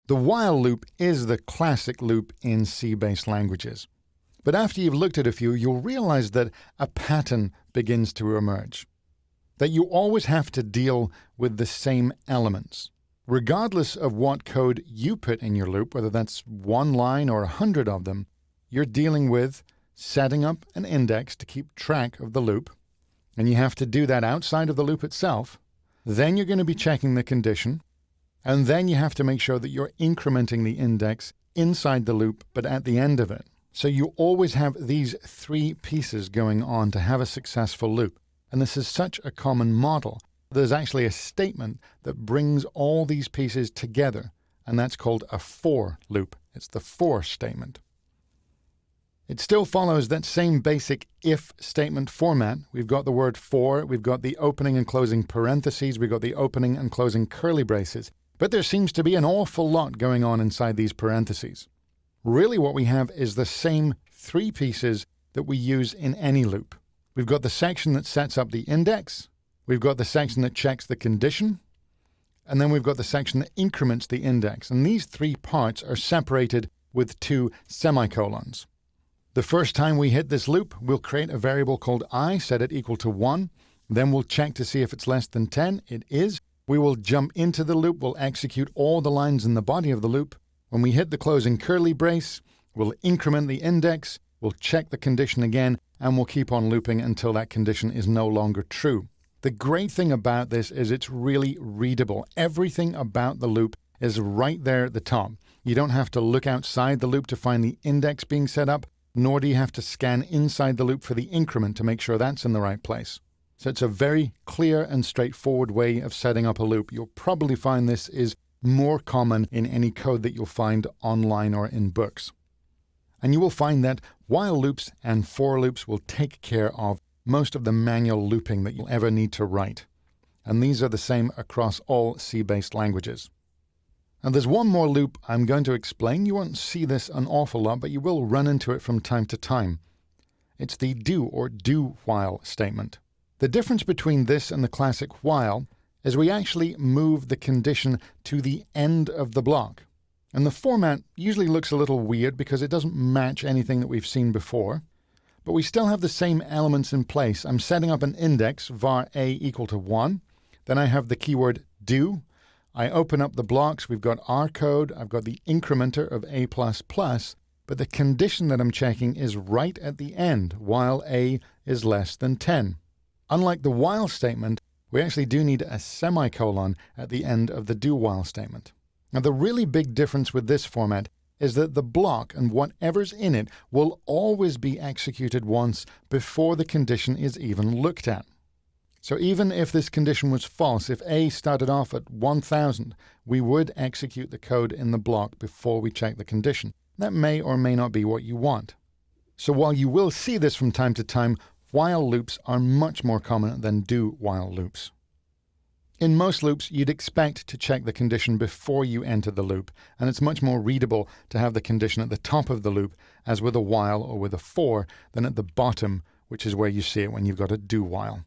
The while loop is the classic loop in C-based languages. But after you've looked at a few, you'll realize that a pattern begins to emerge. That you always have to deal with the same elements. Regardless of what code you put in your loop, whether that's one line or 100 of them, you're dealing with setting up an index to keep track of the loop, and you have to do that outside of the loop itself. Then you're going to be checking the condition, and then you have to make sure that you're incrementing the index inside the loop, but at the end of it. So you always have these three pieces going on to have a successful loop. And this is such a common model. There's actually a statement that brings all these pieces together, and that's called a for loop. It's the for statement. It still follows that same basic if statement format. We've got the word for, we've got the opening and closing parentheses, we've got the opening and closing curly braces. But there seems to be an awful lot going on inside these parentheses. Really what we have is the same three pieces that we use in any loop. We've got the section that sets up the index, we've got the section that checks the condition, and then we've got the section that increments the index. And these three parts are separated with two semicolons. The first time we hit this loop, we'll create a variable called I, set it equal to 1. Then we'll check to see if it's less than 10. It is. We will jump into the loop, we'll execute all the lines in the body of the loop. When we hit the closing curly brace, we'll increment the index, we'll check the condition again, and we'll keep on looping until that condition is no longer true. The great thing about this is it's really readable. Everything about the loop is right there at the top. You don't have to look outside the loop to find the index being set up, nor do you have to scan inside the loop for the increment to make sure that's in the right place. So it's a very clear and straightforward way of setting up a loop. You'll probably find this is more common in any code that you'll find online or in books. And you will find that while loops and for loops will take care of most of the manual looping that you'll ever need to write. And these are the same across all C-based languages. Now there's one more loop I'm going to explain. You won't see this an awful lot, but you will run into it from time to time. It's the do or do while statement. The difference between this and the classic while is we actually move the condition to the end of the block. And the format usually looks a little weird because it doesn't match anything that we've seen before. But we still have the same elements in place. I'm setting up an index, var a equal to 1. Then I have the keyword do. I open up the blocks. We've got our code. I've got the incrementer of a++. But the condition that I'm checking is right at the end, while a is less than 10. Unlike the while statement, we actually do need a semicolon at the end of the do while statement. Now, the really big difference with this format is that the block and whatever's in it will always be executed once before the condition is even looked at. So even if this condition was false, if a started off at 1000, we would execute the code in the block before we check the condition. That may or may not be what you want. So while you will see this from time to time, while loops are much more common than do while loops. In most loops, you'd expect to check the condition before you enter the loop, and it's much more readable to have the condition at the top of the loop, as with a while or with a for, than at the bottom, which is where you see it when you've got a do while.